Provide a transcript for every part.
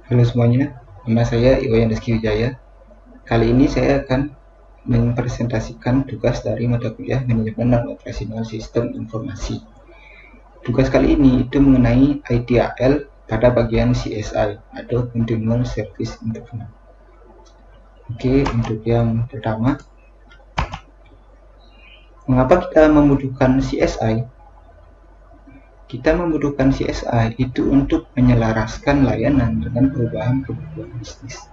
Halo semuanya, nama saya Iwayan Rizky Wijaya. Kali ini saya akan mempresentasikan tugas dari mata kuliah Manajemen dan Operasional Sistem Informasi. Tugas kali ini itu mengenai ITIL pada bagian CSI atau Continual Service Improvement. Oke, untuk yang pertama, mengapa kita membutuhkan CSI? Kita membutuhkan CSI itu untuk menyelaraskan layanan dengan perubahan kebutuhan bisnis.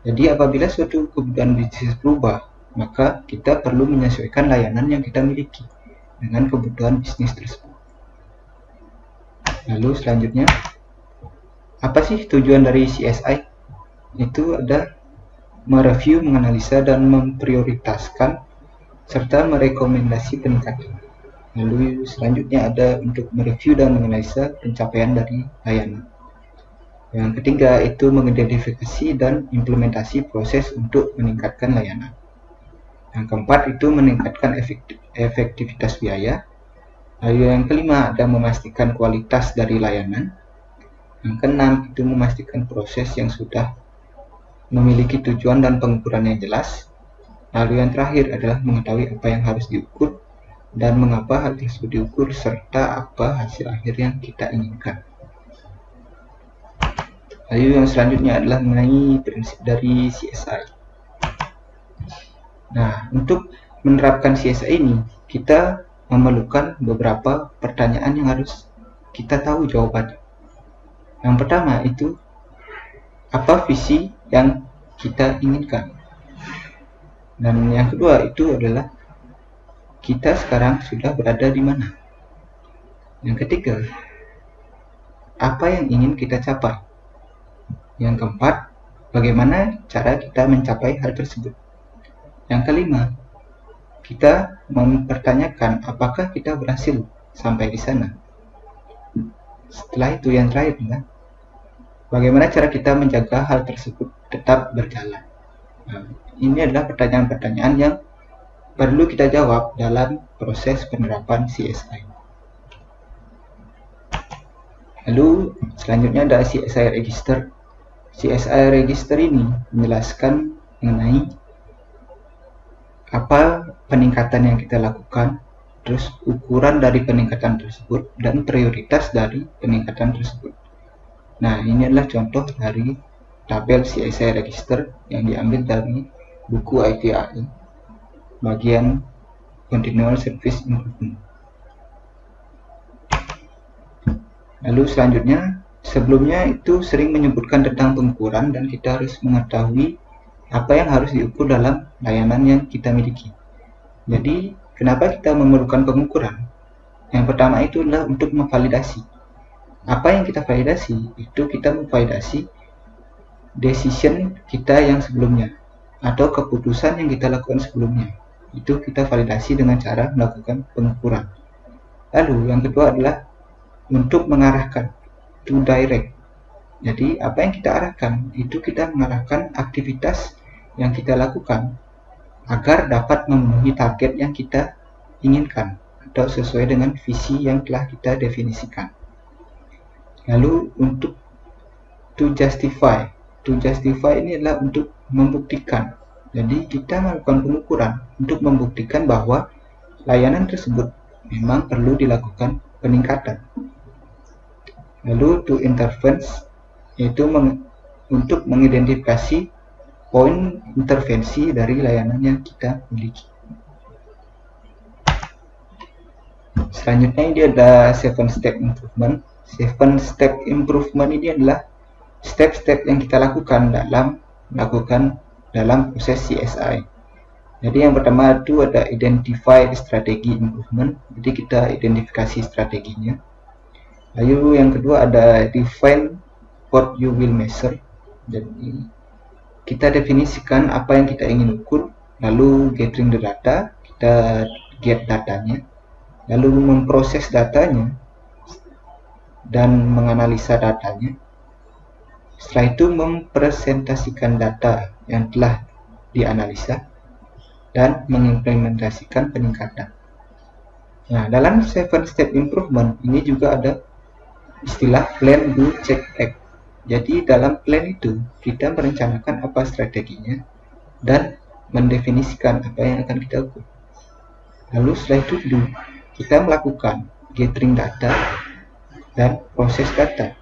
Jadi apabila suatu kebutuhan bisnis berubah, maka kita perlu menyesuaikan layanan yang kita miliki dengan kebutuhan bisnis tersebut. Lalu selanjutnya, apa sih tujuan dari CSI? Itu ada mereview, menganalisa, dan memprioritaskan serta merekomendasi peningkatan. Lalu selanjutnya ada untuk mereview dan menganalisa pencapaian dari layanan. Yang ketiga itu mengidentifikasi dan implementasi proses untuk meningkatkan layanan. Yang keempat itu meningkatkan efektivitas biaya. Lalu yang kelima ada memastikan kualitas dari layanan. Yang keenam itu memastikan proses yang sudah memiliki tujuan dan pengukuran yang jelas. Lalu yang terakhir adalah mengetahui apa yang harus diukur dan mengapa hal tersebut diukur serta apa hasil akhir yang kita inginkan. Lalu yang selanjutnya adalah mengenai prinsip dari CSI. Nah, untuk menerapkan CSI ini, kita memerlukan beberapa pertanyaan yang harus kita tahu jawabannya. Yang pertama itu, apa visi yang kita inginkan? Dan yang kedua itu adalah, kita sekarang sudah berada di mana? Yang ketiga, apa yang ingin kita capai? Yang keempat, bagaimana cara kita mencapai hal tersebut? Yang kelima, kita mempertanyakan apakah kita berhasil sampai di sana. Setelah itu yang terakhir, bagaimana cara kita menjaga hal tersebut tetap berjalan. Nah, ini adalah pertanyaan-pertanyaan yang perlu kita jawab dalam proses penerapan CSI. Lalu selanjutnya ada CSI Register. CSI Register ini menjelaskan mengenai apa peningkatan yang kita lakukan, terus ukuran dari peningkatan tersebut, dan prioritas dari peningkatan tersebut. Nah, ini adalah contoh dari tabel CSI Register yang diambil dari buku ITIL bagian Continual Service Improvement. Lalu selanjutnya, sebelumnya itu sering menyebutkan tentang pengukuran dan kita harus mengetahui apa yang harus diukur dalam layanan yang kita miliki. Jadi, kenapa kita memerlukan pengukuran? Yang pertama itu adalah untuk memvalidasi. Apa yang kita validasi? Itu kita memvalidasi decision kita yang sebelumnya atau keputusan yang kita lakukan sebelumnya. Itu kita validasi dengan cara melakukan pengukuran. Lalu yang kedua adalah untuk mengarahkan, to direct. Jadi apa yang kita arahkan, itu kita mengarahkan aktivitas yang kita lakukan agar dapat memenuhi target yang kita inginkan atau sesuai dengan visi yang telah kita definisikan. Lalu untuk to justify ini adalah untuk membuktikan. Jadi kita melakukan pengukuran untuk membuktikan bahwa layanan tersebut memang perlu dilakukan peningkatan. Lalu to intervene yaitu untuk mengidentifikasi poin intervensi dari layanan yang kita miliki. Selanjutnya ini ada 7 step improvement. 7 step improvement ini adalah step-step yang kita lakukan dalam proses CSI. Jadi yang pertama itu ada identify strategi improvement. Jadi kita identifikasi strateginya. Lalu yang kedua ada define what you will measure. Jadi kita definisikan apa yang kita ingin ukur. Lalu gathering the data, kita get datanya. Lalu memproses datanya dan menganalisa datanya. Setelah itu mempresentasikan data yang telah dianalisa dan mengimplementasikan peningkatan. Nah, dalam 7 step improvement ini juga ada istilah plan, do, check, act. Jadi dalam plan itu kita merencanakan apa strateginya dan mendefinisikan apa yang akan kita ukur. Lalu setelah itu kita melakukan gathering data dan proses data.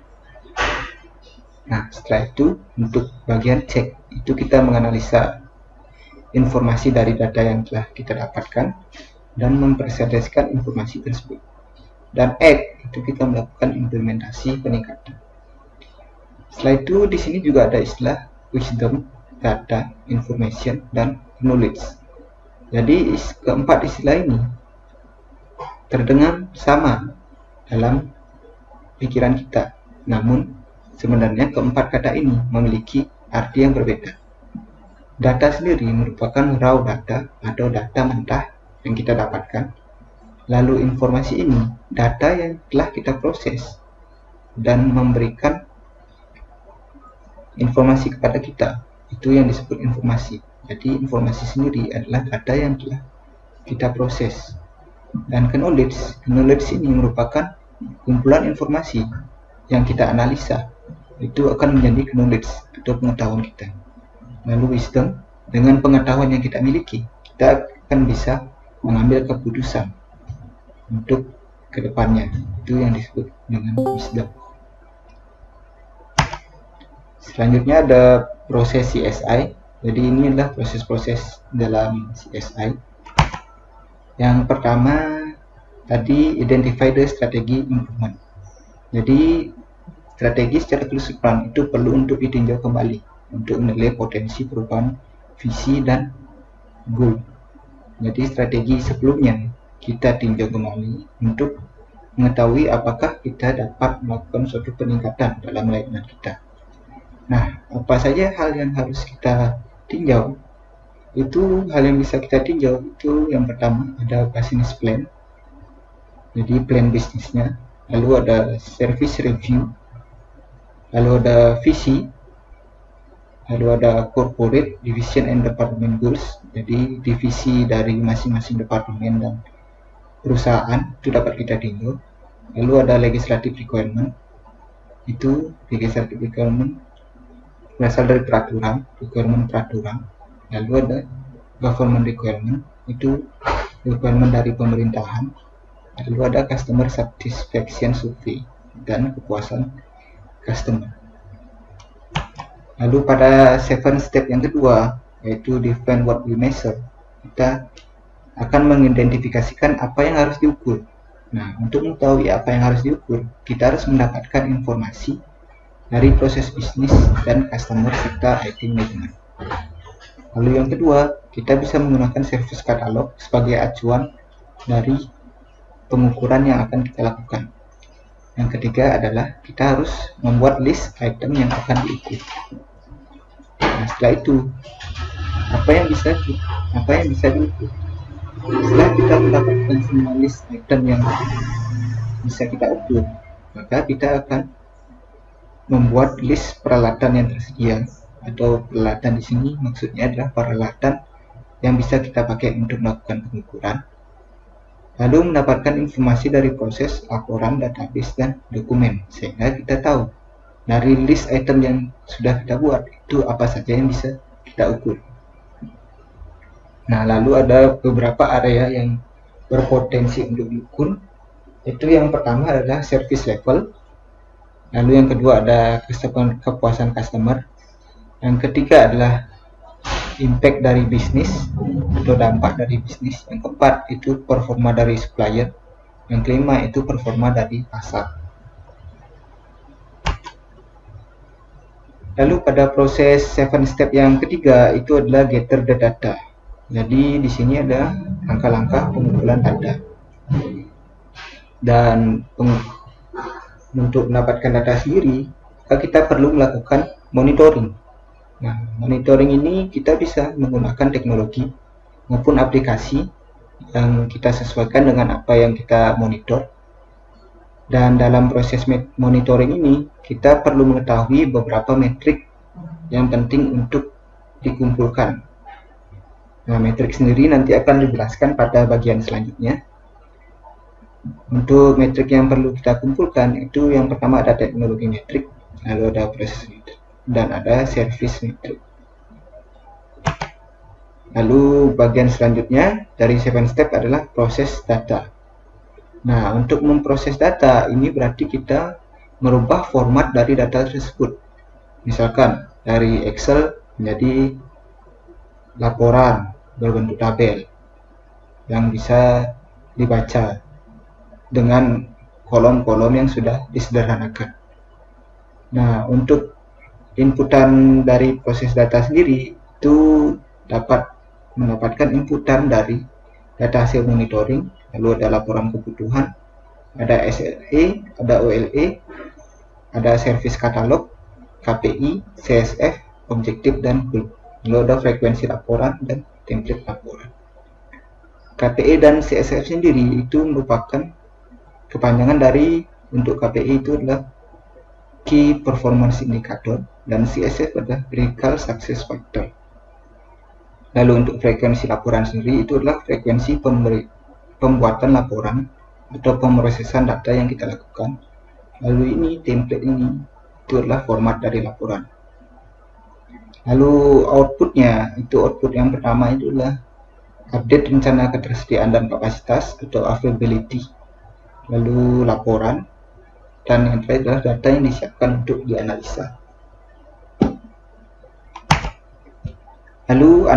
Nah, setelah itu untuk bagian cek itu kita menganalisa informasi dari data yang telah kita dapatkan dan mempresentasikan informasi tersebut. Dan add itu kita melakukan implementasi peningkatan. Setelah itu di sini juga ada istilah wisdom, data, information, dan knowledge. Jadi keempat istilah ini terdengar sama dalam pikiran kita, namun sebenarnya keempat kata ini memiliki arti yang berbeda. Data sendiri merupakan raw data atau data mentah yang kita dapatkan. Lalu informasi ini data yang telah kita proses dan memberikan informasi kepada kita, itu yang disebut informasi. Jadi informasi sendiri adalah data yang telah kita proses. Dan knowledge ini merupakan kumpulan informasi yang kita analisa, itu akan menjadi knowledge atau pengetahuan kita. Lalu wisdom, dengan pengetahuan yang kita miliki, kita akan bisa mengambil keputusan untuk kedepannya, itu yang disebut dengan wisdom. Selanjutnya ada proses CSI. Jadi ini adalah proses-proses dalam CSI. Yang pertama tadi identify the strategi improvement. Jadi strategi secara keseluruhan itu perlu untuk ditinjau kembali untuk menilai potensi perubahan visi dan goal. Jadi strategi sebelumnya kita tinjau kembali untuk mengetahui apakah kita dapat melakukan suatu peningkatan dalam layanan kita. Nah, apa saja hal yang harus kita tinjau? Itu hal yang bisa kita tinjau itu yang pertama ada business plan. Jadi plan bisnisnya, lalu ada service review, lalu ada visi, lalu ada corporate division and department goals. Jadi divisi dari masing-masing departemen dan perusahaan itu dapat kita tinjau. Lalu ada legislative requirement. Itu legislative requirement berasal dari peraturan. Lalu ada government requirement, itu requirement dari pemerintahan. Lalu ada customer satisfaction survey dan kepuasan customer. Lalu pada 7 step yang kedua, yaitu define what we measure, kita akan mengidentifikasikan apa yang harus diukur. Nah, untuk mengetahui apa yang harus diukur, kita harus mendapatkan informasi dari proses bisnis dan customer serta item management. Lalu yang kedua, kita bisa menggunakan service catalog sebagai acuan dari pengukuran yang akan kita lakukan. Yang ketiga adalah kita harus membuat list item yang akan diukur. Nah, setelah itu apa yang bisa diukur? Setelah kita mendapatkan semua list item yang bisa kita ukur, maka kita akan membuat list peralatan yang tersedia, atau peralatan di sini maksudnya adalah peralatan yang bisa kita pakai untuk melakukan pengukuran. Lalu mendapatkan informasi dari proses, laporan, database, dan dokumen, sehingga kita tahu dari list item yang sudah kita buat itu apa saja yang bisa kita ukur. Nah, lalu ada beberapa area yang berpotensi untuk diukur. Itu yang pertama adalah service level. Lalu yang kedua ada kepuasan customer. Yang ketiga adalah impact dari bisnis atau dampak dari bisnis. Yang keempat itu performa dari supplier. Yang kelima itu performa dari pasar. Lalu pada proses 7 step yang ketiga itu adalah gather the data. Jadi di sini ada langkah-langkah pengumpulan data. Dan untuk mendapatkan data sendiri, kita perlu melakukan monitoring. Nah, monitoring ini kita bisa menggunakan teknologi maupun aplikasi yang kita sesuaikan dengan apa yang kita monitor. Dan dalam proses monitoring ini, kita perlu mengetahui beberapa metrik yang penting untuk dikumpulkan. Nah, metrik sendiri nanti akan dijelaskan pada bagian selanjutnya. Untuk metrik yang perlu kita kumpulkan itu yang pertama ada teknologi metrik, lalu ada proses method, dan ada service method. Lalu bagian selanjutnya dari 7 step adalah proses data. Nah, untuk memproses data ini berarti kita merubah format dari data tersebut. Misalkan dari Excel menjadi laporan berbentuk tabel yang bisa dibaca dengan kolom-kolom yang sudah disederhanakan. Nah, untuk inputan dari proses data sendiri itu dapat mendapatkan inputan dari data hasil monitoring, lalu ada laporan kebutuhan, ada SLE, ada OLE, ada service katalog, KPI, CSF, objektif, dan goal. Lalu ada frekuensi laporan dan template laporan. KPI dan CSF sendiri itu merupakan kepanjangan dari, untuk KPI itu adalah Key Performance Indicator dan CSF adalah Critical Success Factor. Lalu untuk frekuensi laporan sendiri itu adalah frekuensi pembuatan laporan atau pemrosesan data yang kita lakukan. Lalu ini template ini itu adalah format dari laporan. Lalu outputnya, itu output yang pertama itu adalah update rencana ketersediaan dan kapasitas atau availability. Lalu laporan, dan yang terakhir adalah data yang disiapkan untuk dianalisa. Lalu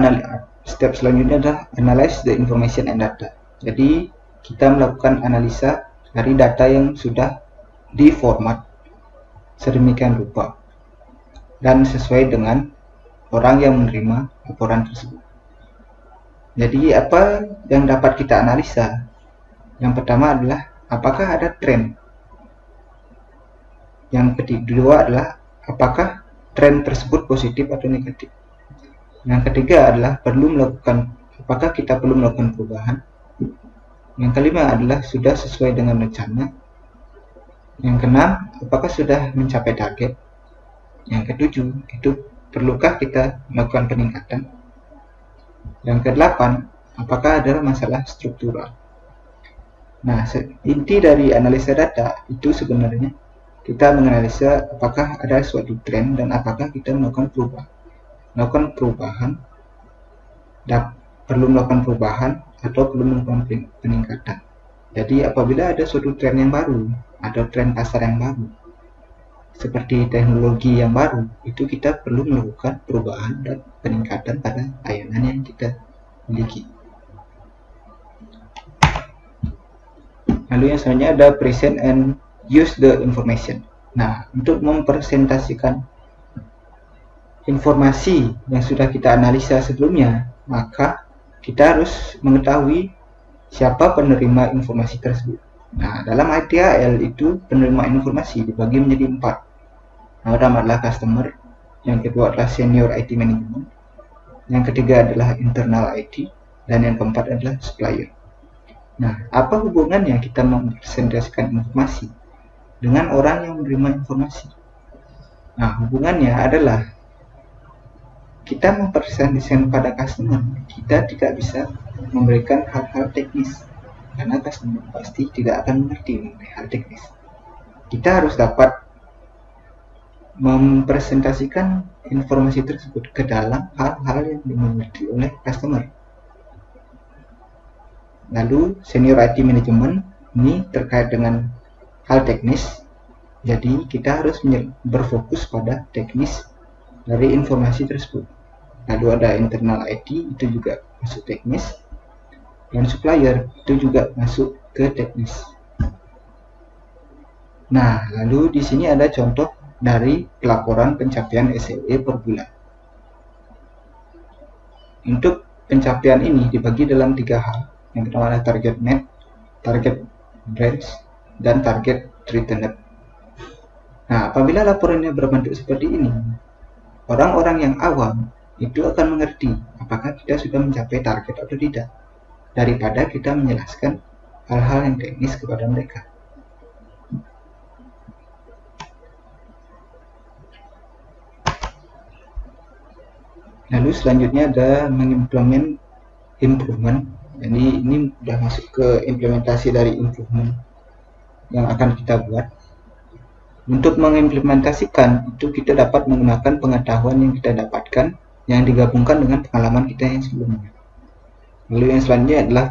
step selanjutnya adalah analyze the information and data. Jadi kita melakukan analisa dari data yang sudah diformat sedemikian rupa dan sesuai dengan orang yang menerima laporan tersebut. Jadi apa yang dapat kita analisa? Yang pertama adalah apakah ada tren. Yang kedua adalah apakah tren tersebut positif atau negatif. Yang ketiga adalah apakah kita perlu melakukan perubahan. Yang kelima adalah sudah sesuai dengan rencana. Yang keenam, apakah sudah mencapai target. Yang ketujuh, itu perlukah kita melakukan peningkatan. Yang kedelapan, apakah ada masalah struktural. Nah, inti dari analisa data itu sebenarnya kita menganalisa apakah ada suatu tren dan apakah kita melakukan perubahan, perlu melakukan perubahan atau perlu melakukan peningkatan. Jadi apabila ada suatu tren yang baru atau tren pasar yang baru seperti teknologi yang baru, itu kita perlu melakukan perubahan dan peningkatan pada layanan yang kita miliki. Lalu yang selanjutnya ada present and use the information. Nah, untuk mempresentasikan informasi yang sudah kita analisa sebelumnya, maka kita harus mengetahui siapa penerima informasi tersebut. Nah, dalam ITIL itu penerima informasi dibagi menjadi 4. Yang pertama adalah customer, yang kedua adalah senior IT management, yang ketiga adalah internal IT, dan yang keempat adalah supplier. Nah, apa hubungannya kita mempresentasikan informasi dengan orang yang menerima informasi? Nah, hubungannya adalah kita mempresentasikan pada customer, kita tidak bisa memberikan hal-hal teknis karena customer pasti tidak akan mengerti mengenai hal teknis. Kita harus dapat mempresentasikan informasi tersebut ke dalam hal-hal yang dimengerti oleh customer. Lalu senior IT management ini terkait dengan hal teknis, jadi kita harus berfokus pada teknis dari informasi tersebut. Lalu ada internal IT, itu juga masuk teknis, dan supplier itu juga masuk ke teknis. Nah, lalu di sini ada contoh dari pelaporan pencapaian SLE per bulan. Untuk pencapaian ini dibagi dalam 3 hal. Yang pertama adalah target net, target branch, dan target returned. Nah, apabila laporannya berbentuk seperti ini, orang-orang yang awam itu akan mengerti apakah kita sudah mencapai target atau tidak, daripada kita menjelaskan hal-hal yang teknis kepada mereka. Lalu selanjutnya ada mengimplement improvement. Jadi ini sudah masuk ke implementasi dari improvement yang akan kita buat. Untuk mengimplementasikan itu kita dapat menggunakan pengetahuan yang kita dapatkan yang digabungkan dengan pengalaman kita yang sebelumnya. Lalu yang selanjutnya adalah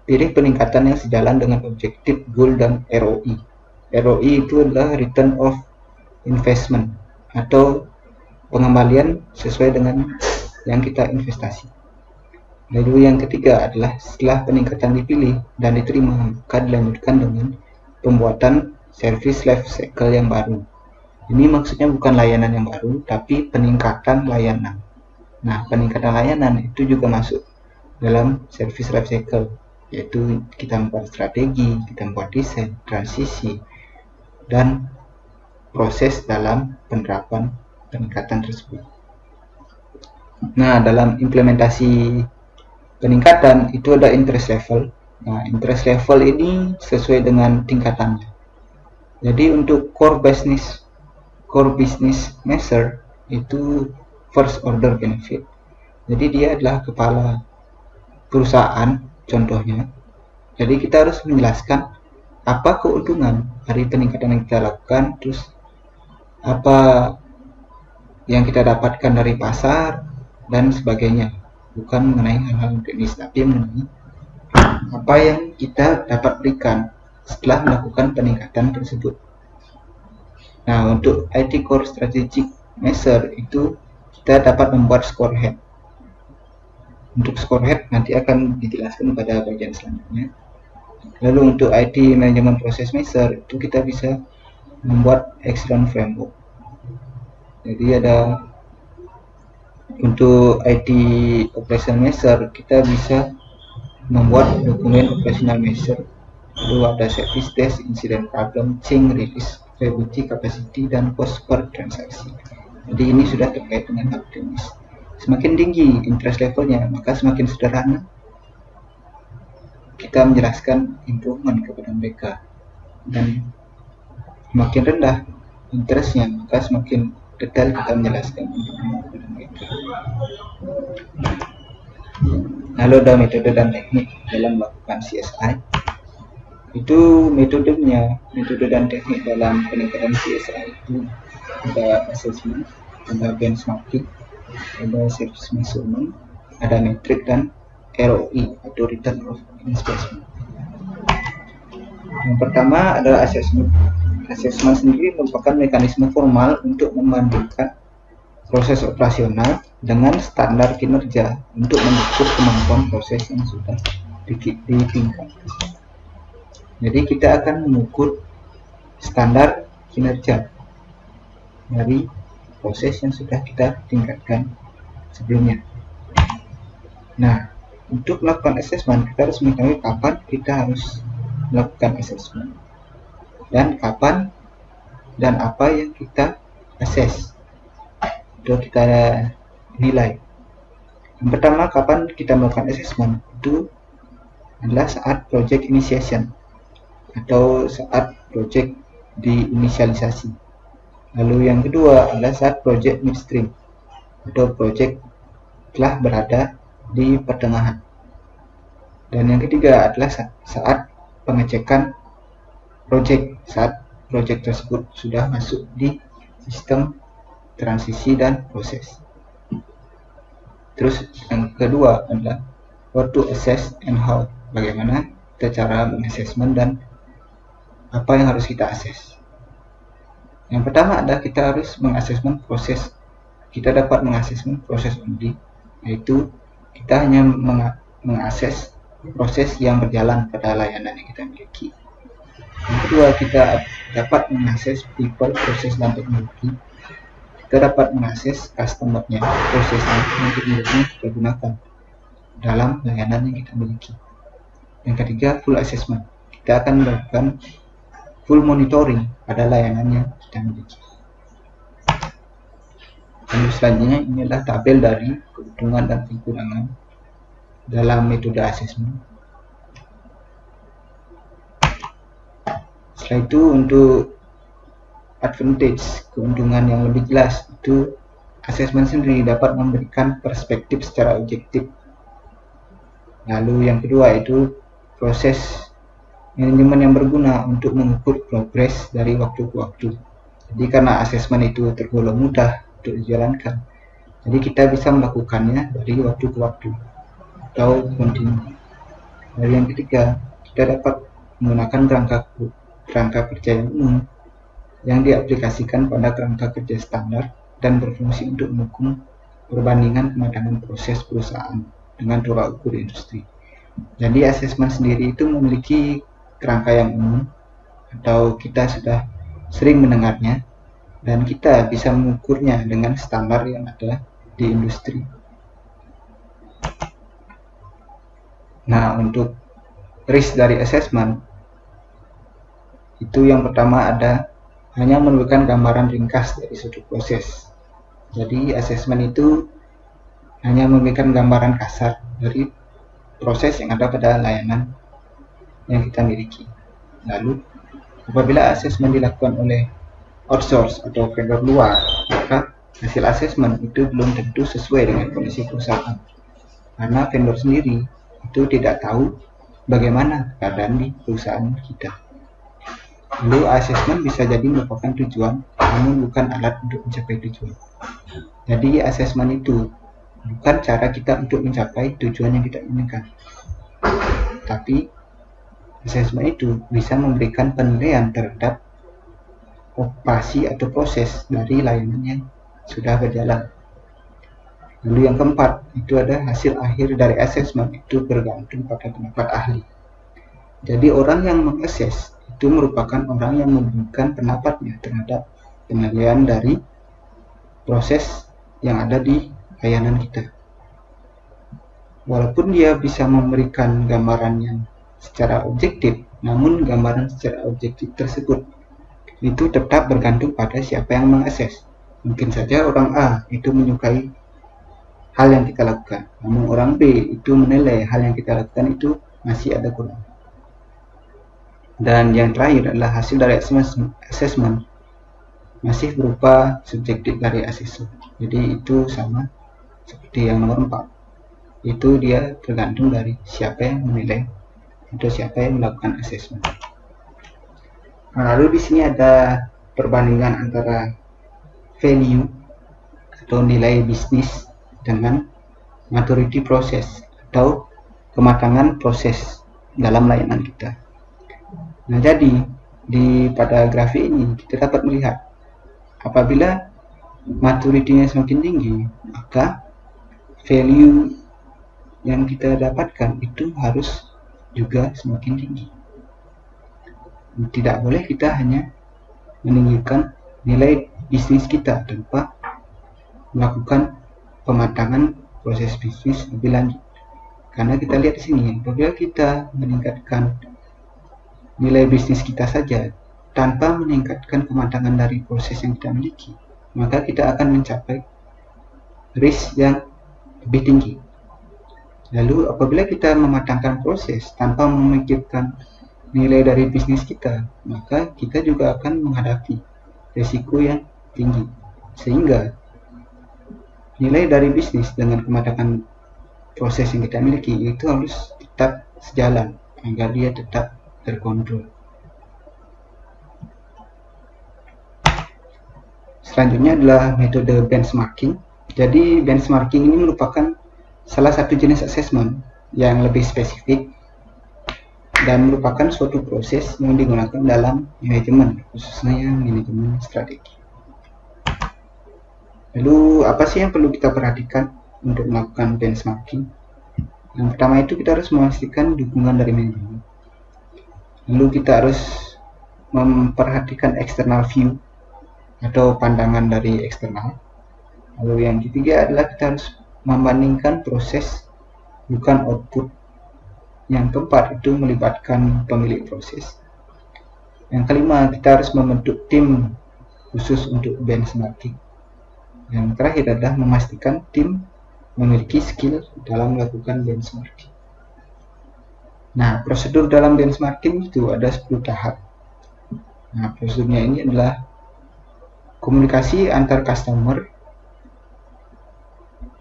pilih peningkatan yang sejalan dengan objektif, goal, dan ROI. ROI itu adalah return of investment atau pengembalian sesuai dengan yang kita investasi. Lalu yang ketiga adalah setelah peningkatan dipilih dan diterima, maka dilanjutkan dengan pembuatan service life cycle yang baru. Ini maksudnya bukan layanan yang baru, tapi peningkatan layanan. Nah, peningkatan layanan itu juga masuk dalam service life cycle, yaitu kita membuat strategi, kita membuat desain, transisi, dan proses dalam penerapan peningkatan tersebut. Nah, dalam implementasi peningkatan itu ada interest level. Nah, interest level ini sesuai dengan tingkatannya. Jadi untuk core business measure itu first order benefit. Jadi dia adalah kepala perusahaan contohnya. Jadi kita harus menjelaskan apa keuntungan dari peningkatan yang kita lakukan, terus apa yang kita dapatkan dari pasar dan sebagainya. Bukan mengenai hal-hal teknis, tapi mengenai apa yang kita dapat berikan setelah melakukan peningkatan tersebut. Nah, untuk IT Core Strategic Measure itu kita dapat membuat scorehead. Untuk scorehead nanti akan dijelaskan pada bagian selanjutnya. Lalu untuk IT Management Process Measure itu kita bisa membuat Excellent Framework. Jadi ada untuk IT Operation Measure kita bisa membuat dokumen operational measure. Lalu ada service desk, incident problem, change release, availability, capacity, dan cost per transaksi. Jadi ini sudah terkait dengan hal teknis. Semakin tinggi interest levelnya, maka semakin sederhana kita menjelaskan improvement kepada mereka, dan semakin rendah interestnya, maka semakin detail kita menjelaskan improvement kepada mereka. Lalu ada metode dan teknik dalam melakukan CSI. Itu metode dan teknik dalam peningkatan CSI itu ada assessment, ada benchmarking, ada service measurement, ada metrik, dan ROI atau return of investment. Yang pertama adalah assessment. Assessment sendiri merupakan mekanisme formal untuk membandingkan proses operasional dengan standar kinerja untuk mengukur kemampuan proses yang sudah ditingkatkan. Jadi kita akan mengukur standar kinerja dari proses yang sudah kita tingkatkan sebelumnya. Nah, untuk melakukan assessment kita harus mengetahui kapan kita harus melakukan assessment dan kapan dan apa yang kita assess atau kita nilai. Yang pertama, kapan kita melakukan assessment itu adalah saat project initiation atau saat project diinisialisasi. Lalu yang kedua adalah saat project midstream atau project telah berada di pertengahan. Dan yang ketiga adalah saat pengecekan project, saat project tersebut sudah masuk di sistem transisi dan proses. Terus yang kedua adalah what to assess and how, bagaimana kita cara mengassessment dan apa yang harus kita assess. Yang pertama adalah kita harus mengassessment proses. Kita dapat mengassessment proses only, yaitu kita hanya mengakses proses yang berjalan pada layanan yang kita miliki. Yang kedua, kita dapat mengakses people, proses, dan teknologi. Kita dapat mengakses customer-nya, prosesnya, dan teknologi yang kita gunakan dalam layanan yang kita miliki. Yang ketiga, full assessment. Kita akan melakukan full monitoring pada layanan yang kita miliki. Lalu selanjutnya ini adalah tabel dari keuntungan dan kekurangan dalam metode assessment. Setelah itu untuk advantage, keuntungan yang lebih jelas, itu assessment sendiri dapat memberikan perspektif secara objektif. Lalu yang kedua itu proses manajemen yang berguna untuk mengukur progres dari waktu ke waktu. Jadi karena asesmen itu tergolong mudah untuk dijalankan, jadi kita bisa melakukannya dari waktu ke waktu atau kontinu. Lalu yang ketiga, kita dapat menggunakan kerangka kerja yang umum yang diaplikasikan pada kerangka kerja standar dan berfungsi untuk mendukung perbandingan kematangan proses perusahaan dengan tolak ukur industri. Jadi asesmen sendiri itu memiliki kerangka yang umum atau kita sudah sering mendengarnya, dan kita bisa mengukurnya dengan standar yang ada di industri. Nah, untuk risk dari asesmen itu yang pertama ada hanya memberikan gambaran ringkas dari suatu proses. Jadi asesmen itu hanya memberikan gambaran kasar dari proses yang ada pada layanan yang kita miliki. Lalu apabila asesmen dilakukan oleh outsource atau vendor luar, maka hasil asesmen itu belum tentu sesuai dengan kondisi perusahaan, karena vendor sendiri itu tidak tahu bagaimana keadaan di perusahaan kita. Lalu asesmen bisa jadi merupakan tujuan, namun bukan alat untuk mencapai tujuan. Jadi asesmen itu bukan cara kita untuk mencapai tujuan yang kita inginkan, tapi asesmen itu bisa memberikan penilaian terhadap operasi atau proses dari layanan yang sudah berjalan. Lalu yang keempat, itu ada hasil akhir dari asesmen itu bergantung pada pendapat ahli. Jadi orang yang mengakses itu merupakan orang yang memberikan pendapatnya terhadap penilaian dari proses yang ada di layanan kita. Walaupun dia bisa memberikan gambaran yang secara objektif, namun gambaran secara objektif tersebut itu tetap bergantung pada siapa yang mengakses. Mungkin saja orang A itu menyukai hal yang kita lakukan, namun orang B itu menilai hal yang kita lakukan itu masih ada kurang. Dan yang terakhir adalah hasil dari assessment masih berupa subjektif dari asesor. Jadi itu sama seperti yang nomor 4. Itu dia tergantung dari siapa yang menilai atau siapa yang melakukan assessment. Nah, lalu di sini ada perbandingan antara value atau nilai bisnis dengan maturity process atau kematangan proses dalam layanan kita. Nah, jadi pada grafik ini kita dapat melihat apabila maturity-nya semakin tinggi, maka value yang kita dapatkan itu harus juga semakin tinggi. Tidak boleh kita hanya meninggikan nilai bisnis kita tanpa melakukan pematangan proses bisnis lebih lanjut. Karena kita lihat di sini, apabila kita meningkatkan nilai bisnis kita saja tanpa meningkatkan kematangan dari proses yang kita miliki, maka kita akan mencapai risk yang lebih tinggi. Lalu apabila kita mematangkan proses tanpa memikirkan nilai dari bisnis kita, maka kita juga akan menghadapi risiko yang tinggi, sehingga nilai dari bisnis dengan kematangan proses yang kita miliki itu harus tetap sejalan agar dia tetap terkontrol. Selanjutnya adalah metode benchmarking. Jadi benchmarking ini merupakan salah satu jenis assessment yang lebih spesifik dan merupakan suatu proses yang digunakan dalam manajemen, khususnya manajemen strategi. Lalu apa sih yang perlu kita perhatikan untuk melakukan benchmarking? Yang pertama itu kita harus memastikan dukungan dari manajemen. Lalu kita harus memperhatikan external view atau pandangan dari eksternal. Lalu yang ketiga adalah kita harus membandingkan proses bukan output. Yang keempat itu melibatkan pemilik proses. Yang kelima, kita harus membentuk tim khusus untuk benchmarking. Yang terakhir adalah memastikan tim memiliki skill dalam melakukan benchmarking. Nah, prosedur dalam benchmarking itu ada 10 tahap. Nah, prosedurnya ini adalah komunikasi antar customer,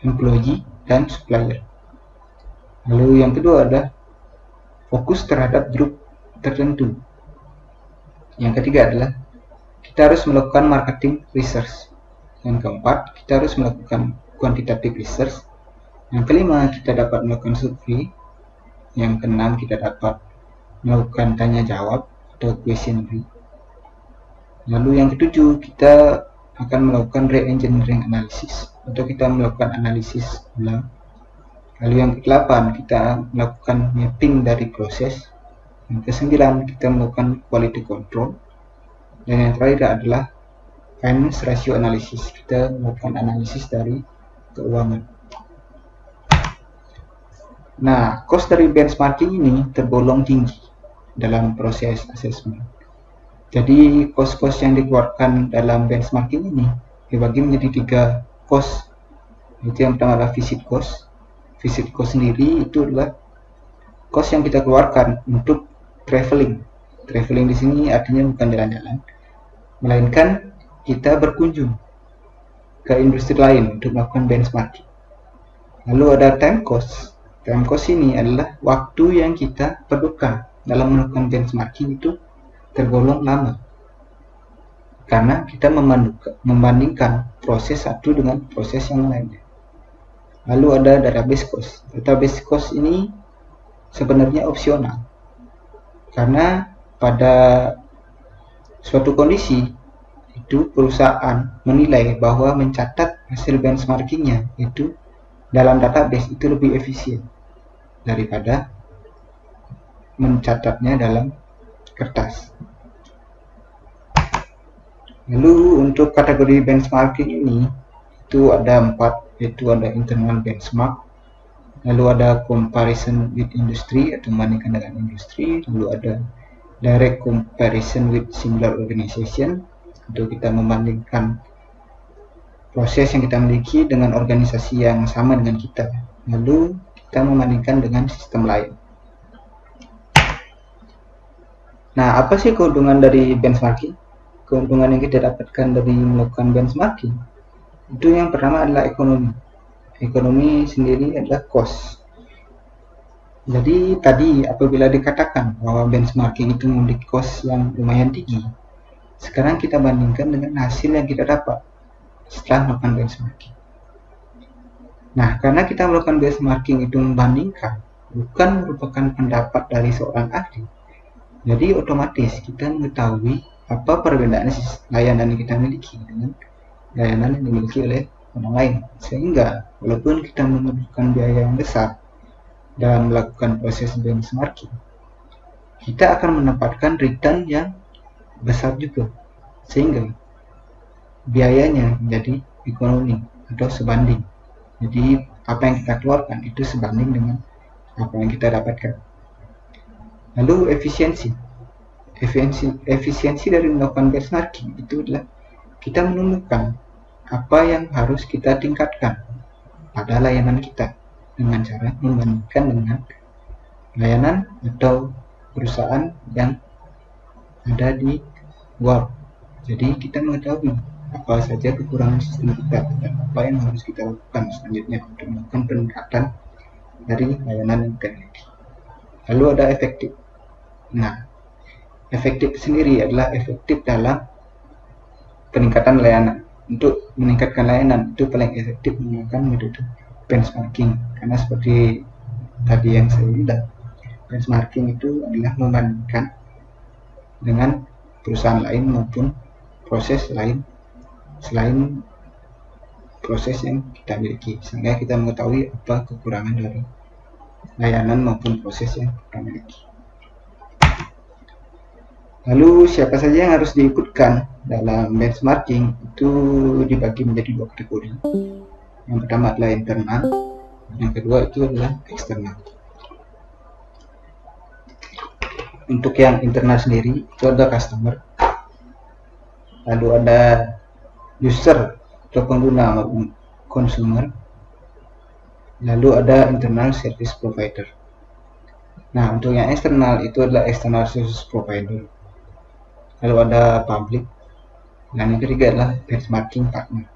employee, dan supplier. Lalu yang kedua adalah fokus terhadap grup tertentu. Yang ketiga adalah kita harus melakukan marketing research. Yang keempat, kita harus melakukan quantitative research. Yang kelima, kita dapat melakukan survei. Yang keenam, kita dapat melakukan tanya jawab atau questionnaire. Lalu yang ketujuh, kita akan melakukan re-engineering analysis atau kita melakukan analisis ulang. Lalu yang kedelapan, kita melakukan mapping dari proses. Yang kesembilan, kita melakukan quality control. Dan yang terakhir adalah finance ratio analysis. Kita melakukan analisis dari keuangan. Nah, cost dari benchmarking ini tergolong tinggi dalam proses assessment. Jadi cost-cost yang dikeluarkan dalam benchmarking ini dibagi menjadi 3 cost. Itu yang pertama adalah visit cost. Visit cost sendiri itu adalah cost yang kita keluarkan untuk traveling. Traveling di sini artinya bukan jalan-jalan, melainkan kita berkunjung ke industri lain untuk melakukan benchmarking. Lalu ada time cost. Time cost ini adalah waktu yang kita perlukan dalam melakukan benchmarking itu tergolong lama karena kita membandingkan proses satu dengan proses yang lainnya. Lalu ada database cost. Database cost ini sebenarnya opsional karena pada suatu kondisi itu perusahaan menilai bahwa mencatat hasil benchmarkingnya itu dalam database itu lebih efisien daripada mencatatnya dalam kertas. Lalu untuk kategori benchmarking ini itu ada 4, yaitu ada internal benchmark, lalu ada comparison with industry atau membandingkan dengan industri, lalu ada direct comparison with similar organization, untuk kita membandingkan proses yang kita miliki dengan organisasi yang sama dengan kita, lalu kita membandingkan dengan sistem lain. Nah, apa sih keuntungan dari benchmarking? Keuntungan yang kita dapatkan dari melakukan benchmarking itu yang pertama adalah ekonomi. Ekonomi sendiri adalah cost. Jadi tadi apabila dikatakan bahwa benchmarking itu memiliki cost yang lumayan tinggi, sekarang kita bandingkan dengan hasil yang kita dapat setelah melakukan benchmarking. Nah, karena kita melakukan benchmarking itu membandingkan, bukan merupakan pendapat dari seorang ahli, jadi otomatis kita mengetahui apa perbedaan layanan yang kita miliki dengan layanan yang dimiliki oleh orang lain. Sehingga walaupun kita memerlukan biaya yang besar dalam melakukan proses benchmarking, kita akan mendapatkan return yang besar juga. Sehingga biayanya menjadi ekonomi atau sebanding. Jadi apa yang kita keluarkan itu sebanding dengan apa yang kita dapatkan. Lalu efisiensi dari melakukan benchmarking itu adalah kita menemukan apa yang harus kita tingkatkan pada layanan kita dengan cara membandingkan dengan layanan atau perusahaan yang ada di luar. Jadi kita mengetahui apa saja kekurangan sistem kita dan apa yang harus kita lakukan selanjutnya untuk melakukan peningkatan dari layanan yang kita miliki. Lalu ada efektif. Nah, efektif sendiri adalah efektif dalam peningkatan layanan. Untuk meningkatkan layanan itu paling efektif menggunakan metode benchmarking, karena seperti tadi yang saya bilang, benchmarking itu adalah membandingkan dengan perusahaan lain maupun proses lain selain proses yang kita miliki, sehingga kita mengetahui apa kekurangan dari layanan maupun proses yang kita miliki. Lalu siapa saja yang harus diikutkan dalam benchmarking itu dibagi menjadi 2 kategori. Yang pertama adalah internal, yang kedua itu adalah eksternal. Untuk yang internal sendiri itu ada customer, lalu ada user atau pengguna maupun consumer, lalu ada internal service provider. Nah, untuk yang eksternal itu adalah external service provider, lalu ada public, dan yang ketiga adalah benchmarking partner.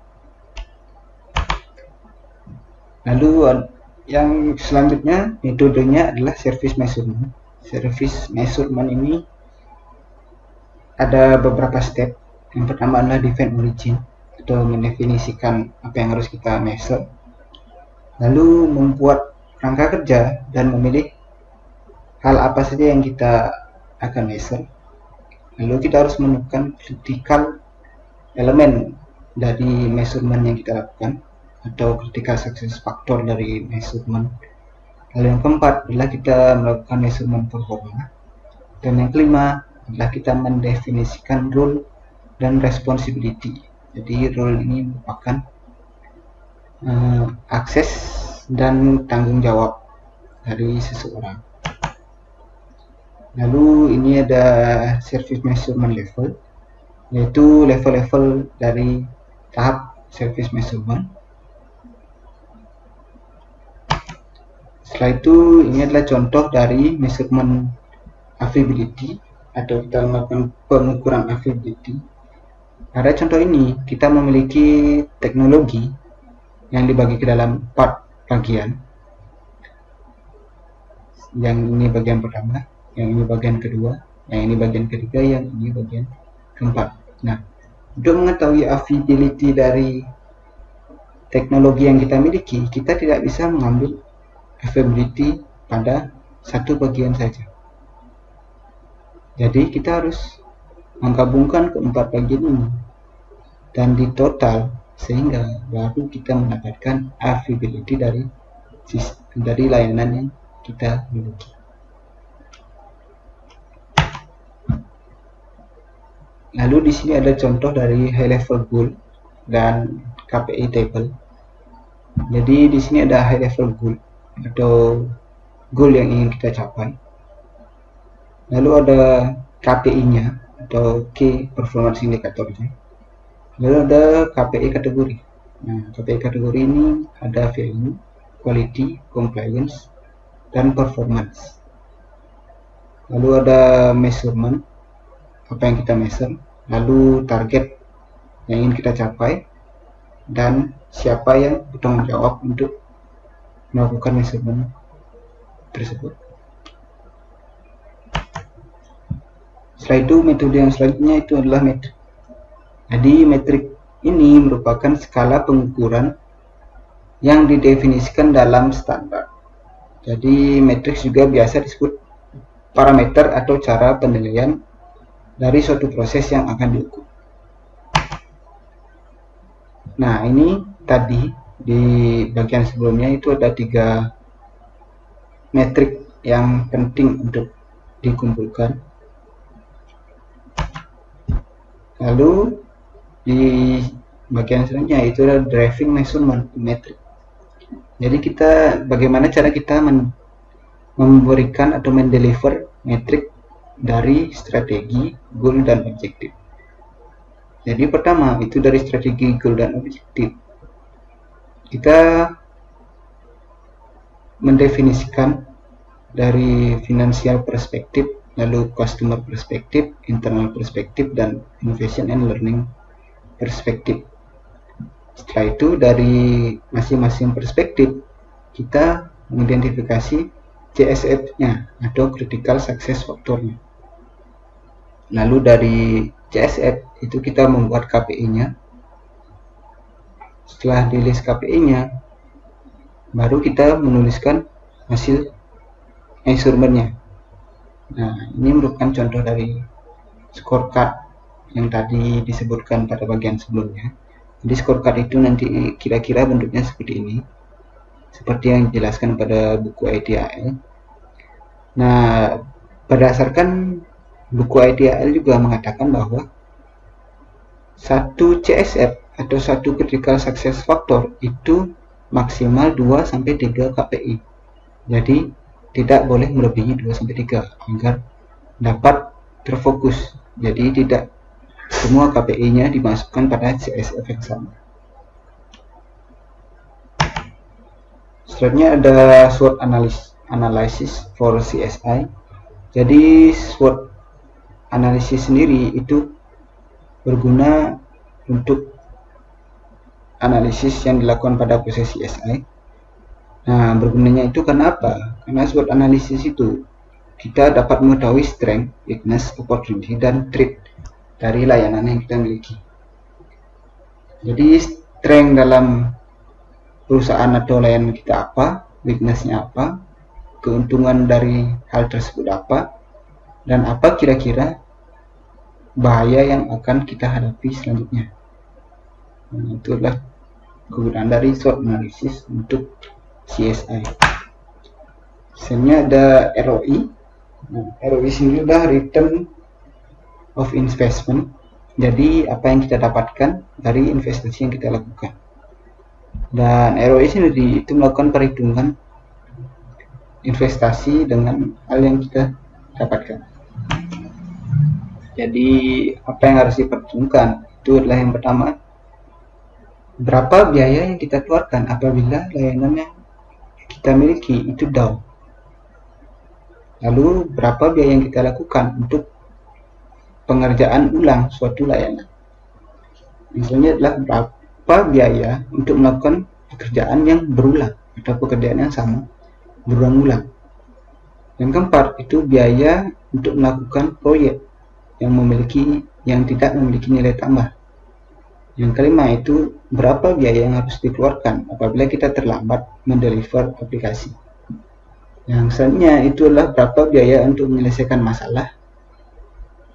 Lalu yang selanjutnya metodenya adalah service measurement. Service measurement ini ada beberapa step Yang pertama adalah define origin atau mendefinisikan apa yang harus kita measure, lalu membuat rangka kerja dan memilih hal apa saja yang kita akan measure. Lalu kita harus menemukan critical elemen dari measurement yang kita lakukan atau critical success factor dari measurement. Lalu yang keempat adalah kita melakukan measurement performa, dan yang kelima adalah kita mendefinisikan role dan responsibility. Jadi role ini merupakan akses dan tanggung jawab dari seseorang. Lalu ini ada service measurement level, yaitu level-level dari tahap service measurement. Setelah itu ini adalah contoh dari measurement availability atau kita melakukan pengukuran availability. Pada contoh ini kita memiliki teknologi yang dibagi ke dalam 4 bagian. Yang ini bagian pertama, yang ini bagian kedua, yang ini bagian ketiga, yang ini bagian keempat. Nah, untuk mengetahui availability dari teknologi yang kita miliki, kita tidak bisa mengambil availability pada satu bagian saja. Jadi kita harus menggabungkan keempat bagian ini dan di total, sehingga baru kita mendapatkan availability dari layanan yang kita miliki. Lalu di sini ada contoh dari high level goal dan KPI table. Jadi di sini ada high level goal atau goal yang ingin kita capai. Lalu ada KPI-nya atau Key Performance Indicator-nya. Lalu ada KPI kategori. Nah, KPI kategori ini ada value, quality, compliance, dan performance. Lalu ada measurement, apa yang kita measure, lalu target yang ingin kita capai, dan siapa yang bertanggung jawab untuk melakukan measurement tersebut. Setelah itu metode yang selanjutnya itu adalah metrik. Jadi metrik ini merupakan skala pengukuran yang didefinisikan dalam standar. Jadi metrik juga biasa disebut parameter atau cara penilaian dari suatu proses yang akan diukur. Nah, ini tadi di bagian sebelumnya itu ada 3 metrik yang penting untuk dikumpulkan. Lalu di bagian selanjutnya itu adalah driving measurement metric. Jadi bagaimana cara kita memberikan atau mendeliver metrik dari strategi, goal, dan objektif. Jadi pertama itu dari strategi, goal, dan objektif. Kita mendefinisikan dari financial perspektif, lalu customer perspektif, internal perspektif, dan innovation and learning perspektif. Setelah itu dari masing-masing perspektif kita mengidentifikasi CSF-nya atau critical success factor-nya. Lalu dari CSF itu kita membuat KPI-nya. Setelah di list KPI-nya, baru kita menuliskan hasil measurement-nya. Nah, ini merupakan contoh dari scorecard yang tadi disebutkan pada bagian sebelumnya. Jadi scorecard itu nanti kira-kira bentuknya seperti ini, seperti yang dijelaskan pada buku ITAL. Nah, berdasarkan buku ITAL juga mengatakan bahwa satu CSF atau satu critical success factor itu maksimal 2-3 KPI. Jadi tidak boleh melebihi 2-3 agar dapat terfokus. Jadi tidak semua KPI-nya dimasukkan pada CSF yang sama. Selanjutnya ada SWOT analysis for CSI. Jadi SWOT analisis sendiri itu berguna untuk analisis yang dilakukan pada proses CSI. Nah, bergunanya itu karena apa? Karena SWOT analisis itu kita dapat mengetahui strength, weakness, opportunity, dan threat dari layanan yang kita miliki. Jadi strength dalam perusahaan atau layanan kita apa, weakness-nya apa, keuntungan dari hal tersebut apa, dan apa kira-kira bahaya yang akan kita hadapi selanjutnya. Nah, itu adalah kegunaan dari SWOT analysis untuk CSI. Misalnya ada ROI. Nah, ROI sendiri adalah return of investment. Jadi apa yang kita dapatkan dari investasi yang kita lakukan. Dan ROI sendiri itu melakukan perhitungan investasi dengan hal yang kita dapatkan. Jadi apa yang harus diperhitungkan itu adalah yang pertama, berapa biaya yang kita keluarkan apabila layanan yang kita miliki itu down. Lalu berapa biaya yang kita lakukan untuk pengerjaan ulang suatu layanan. Misalnya adalah berapa biaya untuk melakukan pekerjaan yang berulang atau pekerjaan yang sama berulang-ulang. Yang keempat itu biaya untuk melakukan proyek yang tidak memiliki nilai tambah. Yang kelima itu berapa biaya yang harus dikeluarkan apabila kita terlambat mendeliver aplikasi. Yang selanjutnya itu adalah berapa biaya untuk menyelesaikan masalah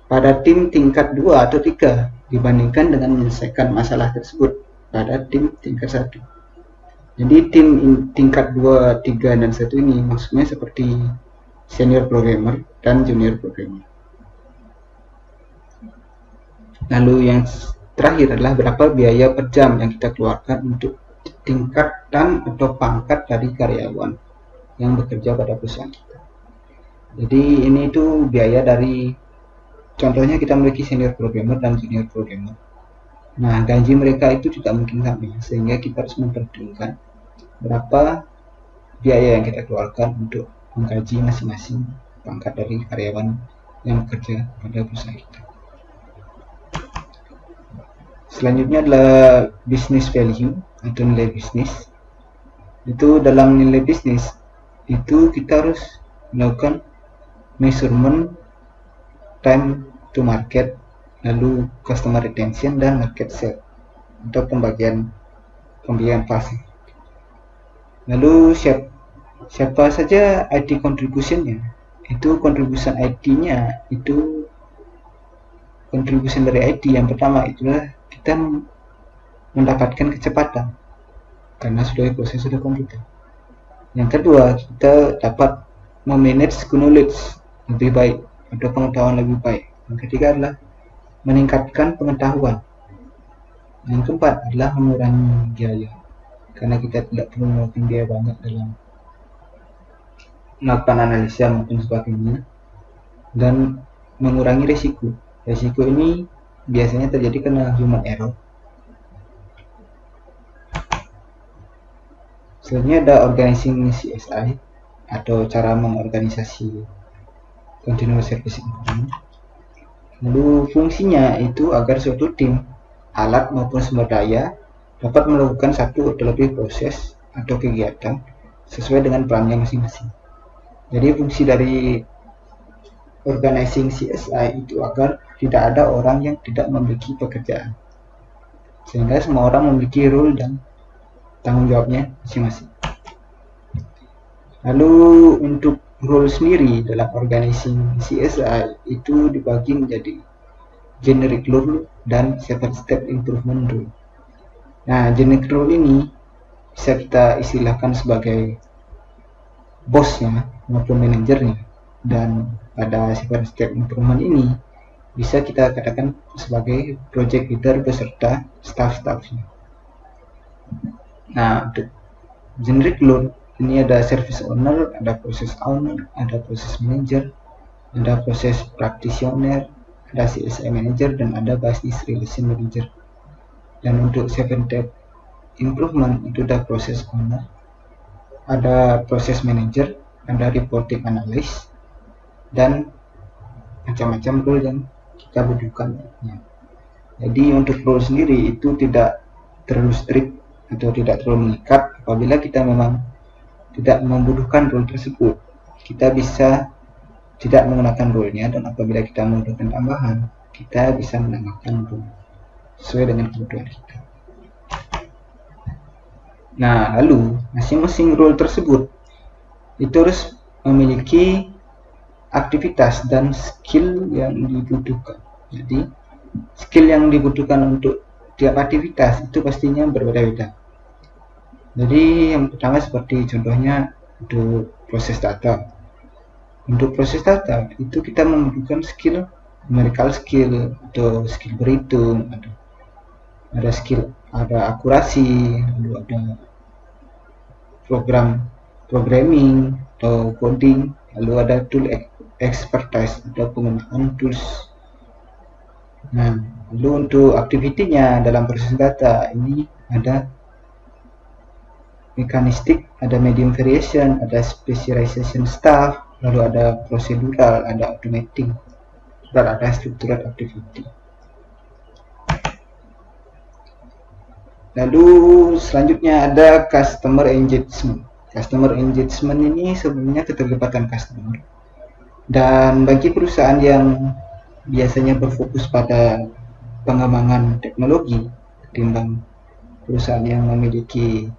pada tim tingkat 2 atau 3 dibandingkan dengan menyelesaikan masalah tersebut pada tim tingkat 1. Jadi tim tingkat 2, 3, dan 1 ini maksudnya seperti senior programmer dan junior programmer. Lalu yang terakhir adalah berapa biaya per jam yang kita keluarkan untuk tingkatan atau pangkat dari karyawan yang bekerja pada perusahaan kita. Jadi ini itu biaya dari, contohnya kita memiliki senior programmer dan junior programmer. Nah, gaji mereka itu tidak mungkin sama, sehingga kita harus memperhitungkan berapa biaya yang kita keluarkan untuk menggaji masing-masing pangkat dari karyawan yang bekerja pada perusahaan kita. Selanjutnya adalah business value atau nilai bisnis. Itu dalam nilai bisnis itu kita harus melakukan measurement time to market, lalu customer retention dan market share untuk pembagian pasar. Lalu siapa saja IT contribution-nya? Itu contribution IT-nya itu contribution dari IT yang pertama itulah kita mendapatkan kecepatan karena sudah proses sudah komputer. Yang kedua, kita dapat memanage knowledge lebih baik atau pengetahuan lebih baik. Yang ketiga adalah meningkatkan pengetahuan. Yang keempat adalah mengurangi biaya karena kita tidak perlu melakukan biaya banyak dalam melakukan analisa maupun sebagainya, dan mengurangi risiko. Risiko ini biasanya terjadi karena human error. Selanjutnya ada organizing CSI atau cara mengorganisasi continuous service improvement. Lalu fungsinya itu agar suatu tim, alat maupun sumber daya dapat melakukan satu atau lebih proses atau kegiatan sesuai dengan perannya masing-masing. Jadi fungsi dari organizing CSI itu agar tidak ada orang yang tidak memiliki pekerjaan, sehingga semua orang memiliki role dan tanggung jawabnya masing-masing. Lalu untuk role sendiri dalam organizing CSI itu dibagi menjadi generic role dan 7 step improvement role. Nah, generic role ini bisa kita istilahkan sebagai bosnya maupun manajernya, dan pada 7 step improvement ini bisa kita katakan sebagai project leader beserta staff-staffnya. Nah, untuk generic role ini ada service owner, ada process owner, ada process manager, ada process practitioner, ada CSI manager, dan ada business relation manager. Dan untuk 7 step improvement itu ada process owner, ada process manager, ada reporting analyst, dan macam-macam role yang kita butuhkan. Jadi untuk role sendiri itu tidak terlalu strict atau tidak terlalu mengikat. Apabila kita memang tidak membutuhkan role tersebut, kita bisa tidak menggunakan role-nya, dan apabila kita membutuhkan tambahan, kita bisa menambahkan role sesuai dengan kebutuhan kita. Nah, lalu masing-masing role tersebut itu harus memiliki aktivitas dan skill yang dibutuhkan. Jadi skill yang dibutuhkan untuk tiap aktivitas itu pastinya berbeda-beda. Jadi yang pertama seperti contohnya untuk proses data. Untuk proses data itu kita membutuhkan skill numerical skill atau skill berhitung, ada skill, ada akurasi, lalu ada programming atau coding, lalu ada tool expertise atau penggunaan tools. Nah, lalu untuk aktivitinya dalam proses data ini ada mekanistik, ada medium variation, ada specialization staff, lalu ada procedural, ada automating, dan ada structural activity. Lalu selanjutnya ada customer engagement. Customer engagement ini sebenarnya keterlibatan customer. Dan bagi perusahaan yang biasanya berfokus pada pengembangan teknologi ketimbang perusahaan yang memiliki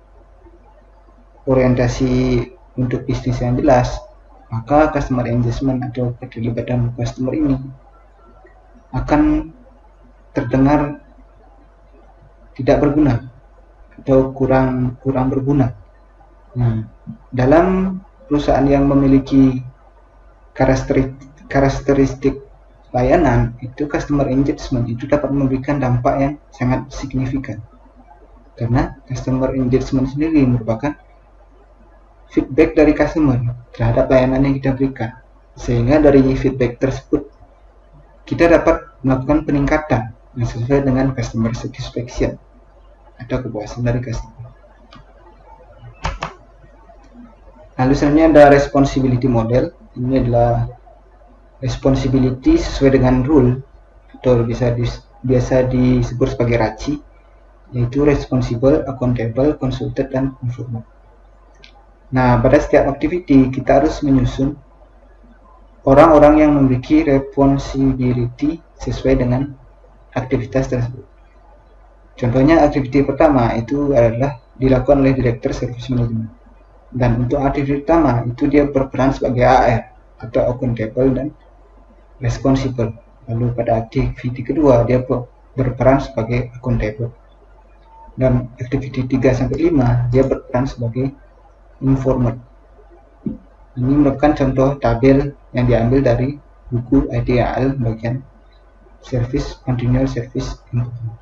orientasi untuk bisnis yang jelas, maka customer engagement atau keterlibatan customer ini akan terdengar tidak berguna atau kurang berguna. Nah, dalam perusahaan yang memiliki karakteristik layanan itu, customer engagement itu dapat memberikan dampak yang sangat signifikan, karena customer engagement sendiri merupakan feedback dari customer terhadap layanan yang kita berikan, sehingga dari feedback tersebut kita dapat melakukan peningkatan yang sesuai dengan customer satisfaction atau kepuasan dari customer. Lalu selanjutnya ada responsibility model. Ini adalah responsibility sesuai dengan rule atau biasa disebut sebagai RACI, yaitu responsible, accountable, consulted, dan informed. Nah, pada setiap activity kita harus menyusun orang-orang yang memiliki responsibility sesuai dengan aktivitas tersebut. Contohnya aktiviti pertama itu adalah dilakukan oleh Director Service Management. Dan untuk aktiviti pertama itu dia berperan sebagai AR atau accountable dan responsible. Lalu pada aktiviti kedua dia berperan sebagai accountable. Dan aktiviti 3 sampai 5 dia berperan sebagai informed. Ini merupakan contoh tabel yang diambil dari buku ITIL bagian Service Continual Service Improvement.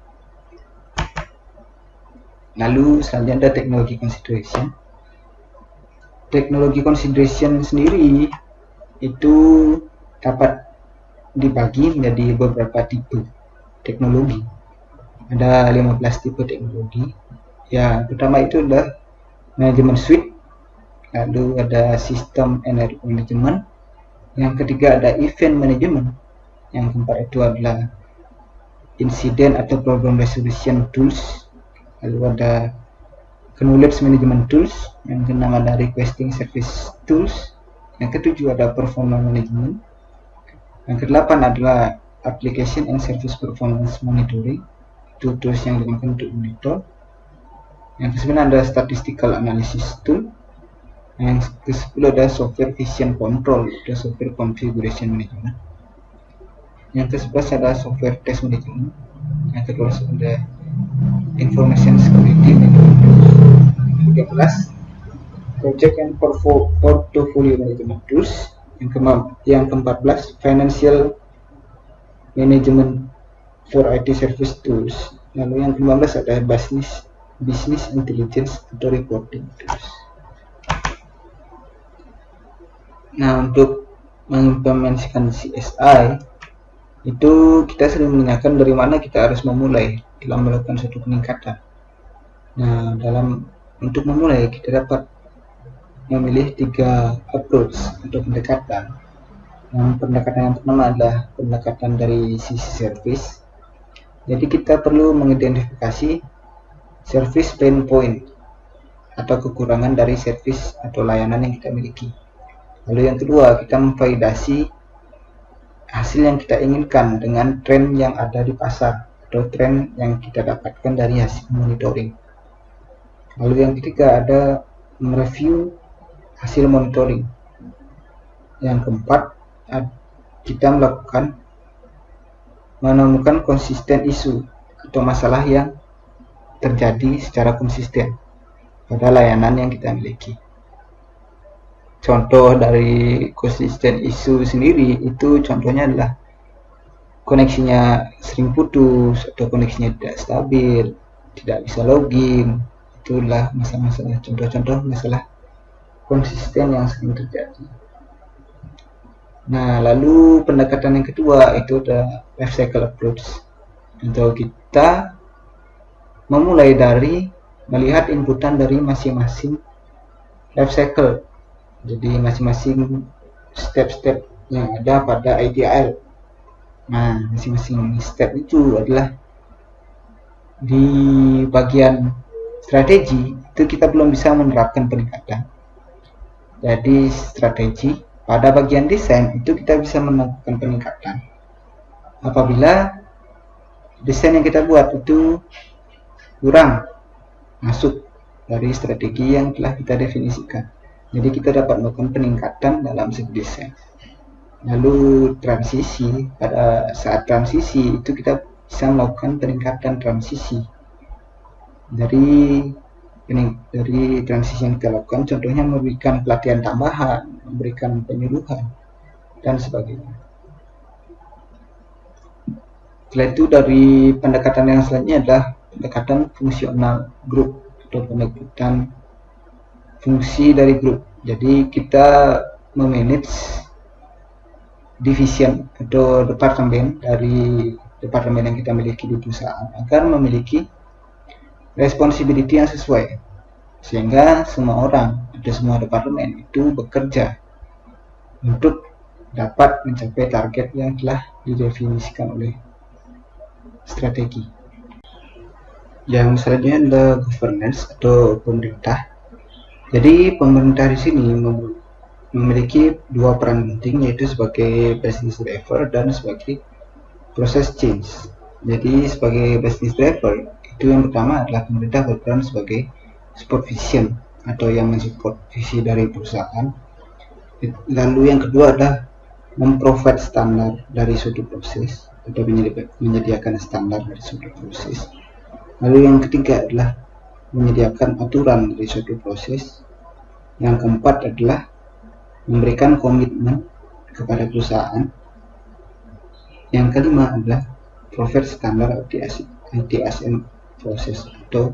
Lalu selanjutnya ada teknologi consideration. Teknologi consideration sendiri itu dapat dibagi menjadi beberapa tipe teknologi. Ada 15 tipe teknologi. Yang pertama itu adalah management suite, lalu ada sistem energy management, yang ketiga ada event management, yang keempat itu adalah incident atau problem resolution tools, lalu ada knowledge management tools, yang keenam ada requesting service tools, yang ketujuh ada performance management, yang kedelapan adalah application and service performance monitoring, itu tools yang digunakan untuk monitor, yang ke-9 ada statistical analysis tool, yang ke-10 ada software vision control, ada software configuration management, yang ke-11 ada software test management, yang ke-12 ada information security management, 13 project and portfolio management tools, yang ke-14 financial management for IT service tools, lalu yang ke-15 ada business intelligence atau reporting tools. Nah, untuk mengimplementasikan CSI itu kita sering menanyakan dari mana kita harus memulai dalam melakukan suatu peningkatan. Nah, untuk memulai kita dapat memilih 3 approach atau pendekatan. Pendekatan yang pertama adalah pendekatan dari sisi service. Jadi kita perlu mengidentifikasi service pain point atau kekurangan dari service atau layanan yang kita miliki. Lalu yang kedua, kita memvalidasi hasil yang kita inginkan dengan tren yang ada di pasar atau tren yang kita dapatkan dari hasil monitoring. Lalu yang ketiga ada mereview hasil monitoring. Yang keempat, kita menemukan konsisten isu atau masalah yang terjadi secara konsisten pada layanan yang kita miliki. Contoh dari konsisten isu sendiri itu contohnya adalah koneksinya sering putus atau koneksinya tidak stabil, tidak bisa login. Itulah masalah-masalah, contoh-contoh masalah konsisten yang sering terjadi. Nah, lalu pendekatan yang kedua itu ada life cycle approach. Atau kita memulai dari melihat inputan dari masing-masing life cycle. Jadi masing-masing step-step yang ada pada ITIL. Nah, masing-masing step itu adalah di bagian strategi itu kita belum bisa menerapkan peningkatan. Jadi strategi pada bagian desain itu kita bisa menemukan peningkatan apabila desain yang kita buat itu kurang masuk dari strategi yang telah kita definisikan. Jadi kita dapat melakukan peningkatan dalam segi desain. Lalu transisi, pada saat transisi itu kita bisa melakukan peningkatan transisi dari transisi yang kita lakukan, contohnya memberikan pelatihan tambahan, memberikan penyuluhan, dan sebagainya. Setelah itu dari pendekatan yang selanjutnya adalah pendekatan fungsional grup atau pendekatan fungsi dari grup. Jadi kita memanage division atau departemen dari departemen yang kita miliki di perusahaan agar memiliki responsibility yang sesuai, sehingga semua orang atau semua departemen itu bekerja untuk dapat mencapai target yang telah didefinisikan oleh strategi. Yang selanjutnya adalah governance atau pemerintah. Jadi pemerintah di sini memiliki dua peran penting, yaitu sebagai business driver dan sebagai process change. Jadi sebagai business driver itu yang pertama adalah pemerintah berperan sebagai support vision atau yang mensupport visi dari perusahaan. Lalu yang kedua adalah memprovide standar dari suatu proses atau menyediakan standar dari suatu proses. Lalu yang ketiga adalah menyediakan aturan dari suatu proses. Yang keempat adalah memberikan komitmen kepada perusahaan. Yang kelima adalah provide standar ITSM proses atau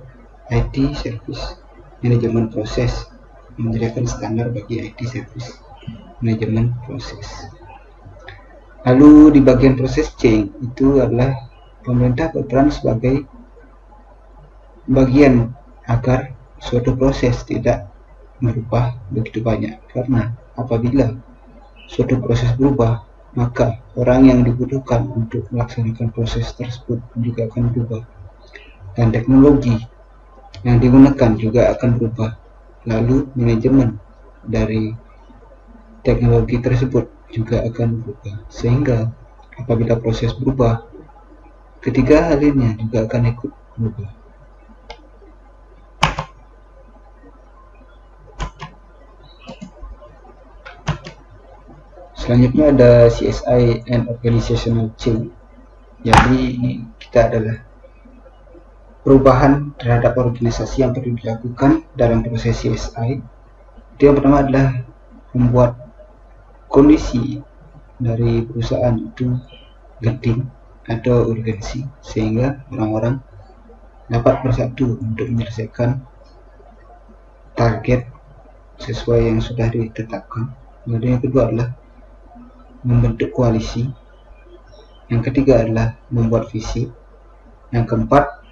IT service manajemen proses, menyediakan standar bagi IT service manajemen proses. Lalu di bagian proses change itu adalah pemerintah berperan sebagai bagian agar suatu proses tidak berubah begitu banyak, karena apabila suatu proses berubah maka orang yang dibutuhkan untuk melaksanakan proses tersebut juga akan berubah dan teknologi yang digunakan juga akan berubah, lalu manajemen dari teknologi tersebut juga akan berubah, sehingga apabila proses berubah ketiga hal ini juga akan ikut berubah. Selanjutnya ada CSI and Organizational Change. Jadi kita adalah perubahan terhadap organisasi yang perlu dilakukan dalam proses CSI. Itu yang pertama adalah membuat kondisi dari perusahaan itu genting atau urgensi, sehingga orang-orang dapat bersatu untuk menyelesaikan target sesuai yang sudah ditetapkan. Kemudian yang kedua adalah membentuk koalisi. Yang ketiga adalah membuat visi. Yang keempat,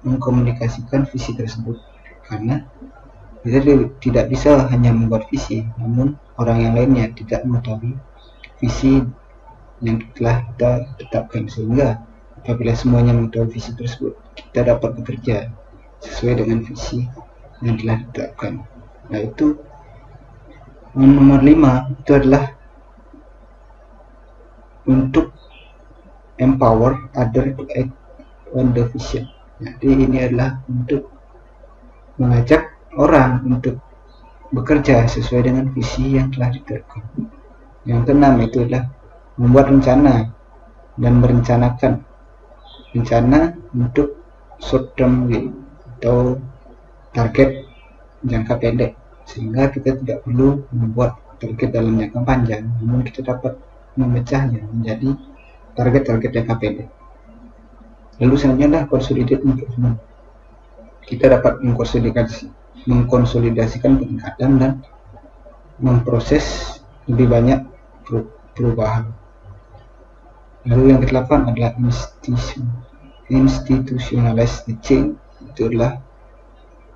mengkomunikasikan visi tersebut, karena kita tidak bisa hanya membuat visi namun orang yang lainnya tidak mengetahui visi yang telah kita tetapkan, sehingga apabila semuanya mengetahui visi tersebut kita dapat bekerja sesuai dengan visi yang telah ditetapkan. Nah, itu nomor 5 itu adalah untuk empower other to act on the vision. Jadi ini adalah untuk mengajak orang untuk bekerja sesuai dengan visi yang telah ditentukan. Yang keenam itu adalah membuat rencana dan merencanakan rencana untuk short term goal atau target jangka pendek, sehingga kita tidak perlu membuat target dalam jangka panjang, namun kita dapat memecahnya menjadi target-target jangka pendek. Lalu selanjutnya adalah consolidate improvement. Kita dapat mengkonsolidasikan peningkatan dan memproses lebih banyak perubahan. Lalu yang ke-8 adalah institutionalize the change. Itu adalah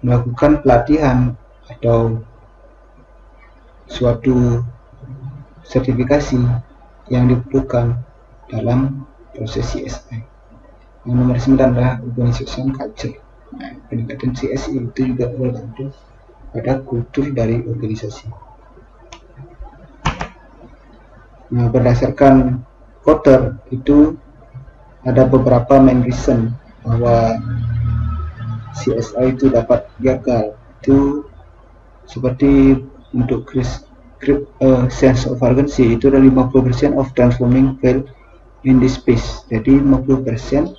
melakukan pelatihan atau suatu sertifikasi yang dibutuhkan dalam proses CSI. Yang nomor 9 adalah organization culture. Nah, peningkatan CSI itu juga bergantung pada kultur dari organisasi. Nah, berdasarkan Kotter itu ada beberapa main reason bahwa CSI itu dapat gagal. Itu seperti untuk sense of urgency itu ada 50% of transforming fail in this space. Jadi 50%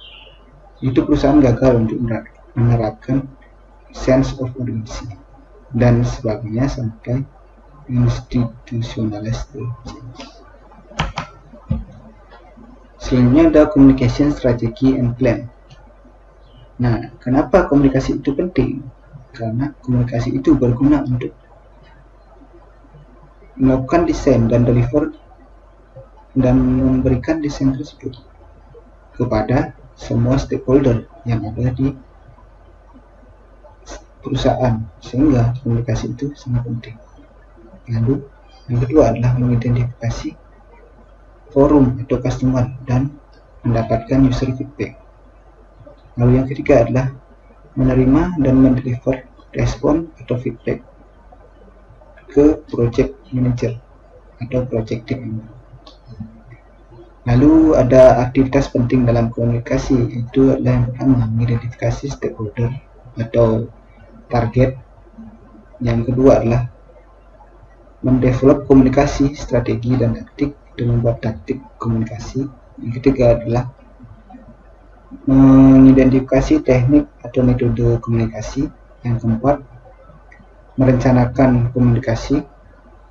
itu perusahaan gagal untuk menerapkan sense of urgency dan sebagainya sampai institutionalized change. Selanjutnya ada communication strategy and plan. Nah, kenapa komunikasi itu penting? Karena komunikasi itu berguna untuk melakukan desain dan deliver dan memberikan desain tersebut kepada semua stakeholder yang ada di perusahaan, sehingga komunikasi itu sangat penting. Lalu yang kedua adalah mengidentifikasi forum atau customer dan mendapatkan user feedback. Lalu yang ketiga adalah menerima dan mendeliver respon atau feedback ke project manager atau project team. Lalu ada aktivitas penting dalam komunikasi, itu adalah yang pertama mengidentifikasi stakeholder atau target. Yang kedua adalah mendevelop komunikasi, strategi dan taktik dan membuat taktik komunikasi. Yang ketiga adalah mengidentifikasi teknik atau metode komunikasi. Yang keempat, merencanakan komunikasi.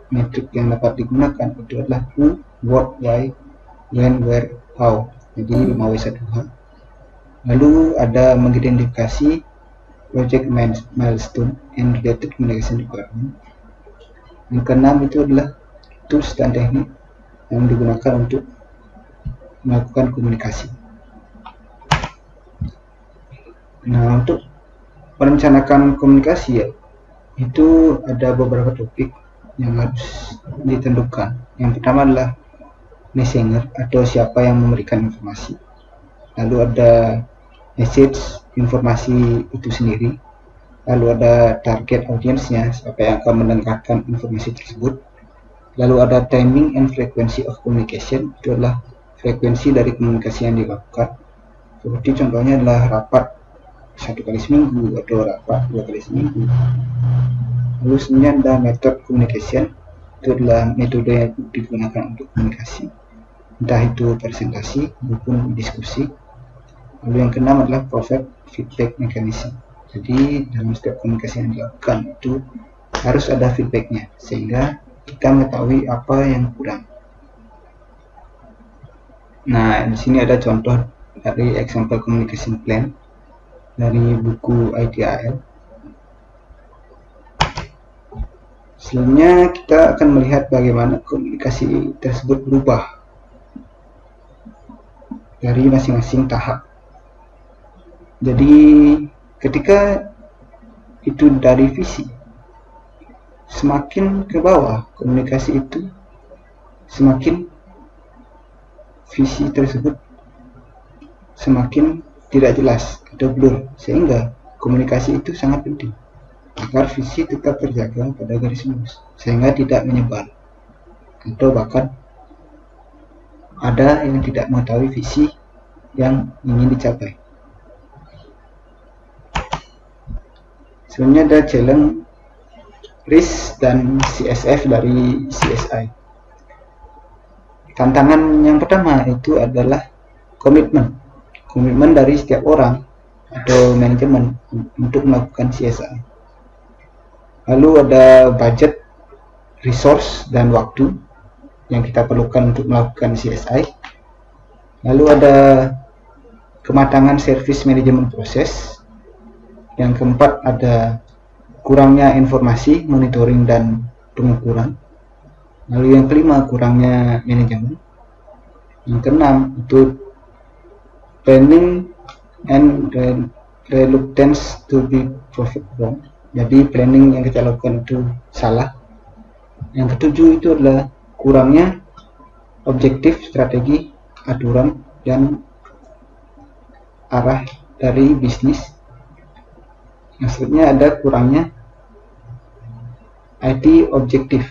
Metrik yang dapat digunakan itu adalah who, what, why, when, where, how. Jadi 5W1H. Lalu ada mengidentifikasi project milestone and related communication requirement. Yang keenam itu adalah tools dan teknik yang digunakan untuk melakukan komunikasi. Nah, untuk merencanakan komunikasi ya, itu ada beberapa topik yang harus ditentukan. Yang pertama adalah messenger atau siapa yang memberikan informasi. Lalu ada message, informasi itu sendiri. Lalu ada target audiensnya, siapa yang akan mendengarkan informasi tersebut. Lalu ada timing and frequency of communication, itu adalah frekuensi dari komunikasi yang dilakukan. Seperti contohnya adalah rapat 1 kali seminggu atau rapat 2 kali seminggu. Lalu selanjutnya ada method communication, itu adalah metode yang digunakan untuk komunikasi, entah itu presentasi maupun diskusi. Lalu yang keenam adalah provide feedback mechanism. Jadi dalam setiap komunikasi yang dilakukan itu harus ada feedbacknya, sehingga kita mengetahui apa yang kurang. Nah, di sini ada contoh dari example communication plan dari buku ITAL. Selanjutnya kita akan melihat bagaimana komunikasi tersebut berubah dari masing-masing tahap. Jadi ketika itu dari visi, semakin ke bawah komunikasi itu, semakin visi tersebut semakin tidak jelas atau blur, sehingga komunikasi itu sangat penting agar visi tetap terjaga pada garis lurus sehingga tidak menyebar atau bahkan ada yang tidak mengetahui visi yang ingin dicapai. Sebenarnya ada challenge, risk, dan CSF dari CSI. Tantangan yang pertama itu adalah komitmen dari setiap orang atau manajemen untuk melakukan CSI. Lalu ada budget, resource, dan waktu yang kita perlukan untuk melakukan CSI. Lalu ada kematangan service manajemen proses. Yang keempat ada kurangnya informasi, monitoring, dan pengukuran. Lalu yang kelima kurangnya manajemen. Yang keenam itu planning and reluctance to be profitable. Jadi planning yang kita lakukan itu salah. Yang ketujuh itu adalah kurangnya objektif, strategi, aturan, dan arah dari bisnis. Yang selanjutnya ada kurangnya IT objektif,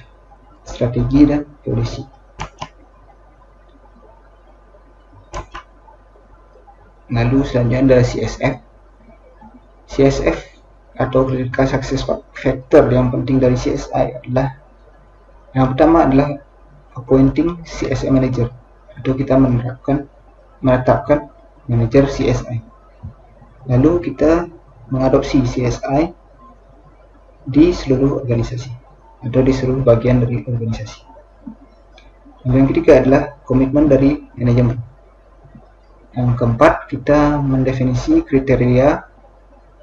strategi, dan polisi. Lalu selanjutnya ada CSF atau critical success factor yang penting dari CSI adalah yang pertama adalah appointing CSI manager atau kita menetapkan manajer CSI. Lalu kita mengadopsi CSI di seluruh organisasi atau di seluruh bagian dari organisasi. Lalu yang ketiga adalah komitmen dari manajemen. Yang keempat, kita mendefinisi kriteria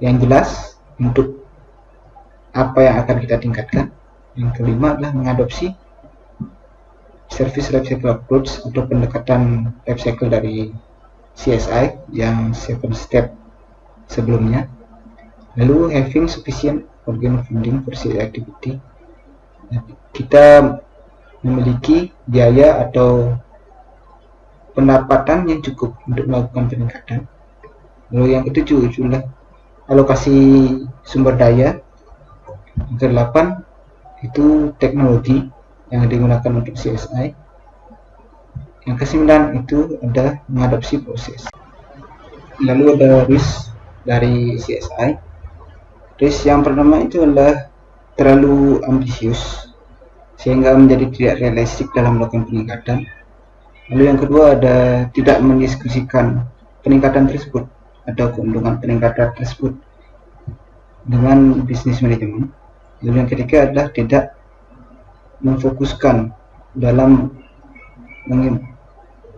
yang jelas untuk apa yang akan kita tingkatkan. Yang kelima adalah mengadopsi service lifecycle approach atau pendekatan lifecycle dari CSI yang 7 step sebelumnya. Lalu having sufficient organic funding for CSI activity. Kita memiliki biaya atau pendapatan yang cukup untuk melakukan peningkatan. Lalu yang ketujuh adalah alokasi sumber daya. Yang kedelapan itu teknologi yang digunakan untuk CSI. Yang kesembilan itu ada mengadopsi proses. Lalu ada risk dari CSI. Risk yang pertama itu adalah terlalu ambisius sehingga menjadi tidak realistik dalam melakukan peningkatan. Lalu yang kedua ada tidak mendiskusikan peningkatan tersebut atau keuntungan peningkatan tersebut dengan bisnis manajemen. Lalu yang ketiga adalah tidak memfokuskan dalam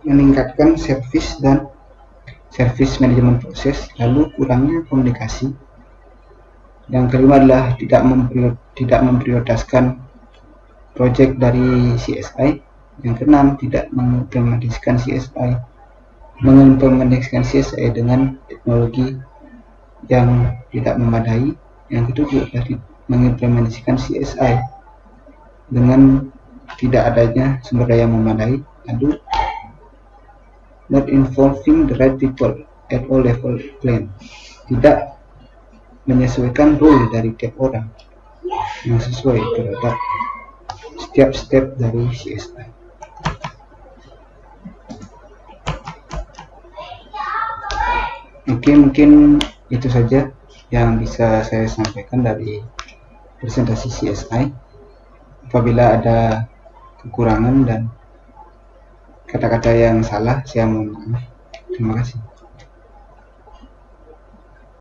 meningkatkan service dan service manajemen proses. Lalu kurangnya komunikasi. Yang kelima adalah tidak memprioritaskan proyek dari CSI. Yang keenam, tidak mengimplementasikan CSI dengan teknologi yang tidak memadai. Yang ketujuh adalah mengimplementasikan CSI dengan tidak adanya sumber daya memadai. Lalu not involving the right people at all level plan, tidak menyesuaikan role dari tiap orang yang sesuai terhadap setiap step dari CSI. Oke, mungkin itu saja yang bisa saya sampaikan dari presentasi CSI. Apabila ada kekurangan dan kata-kata yang salah, saya mohon maaf. Terima kasih.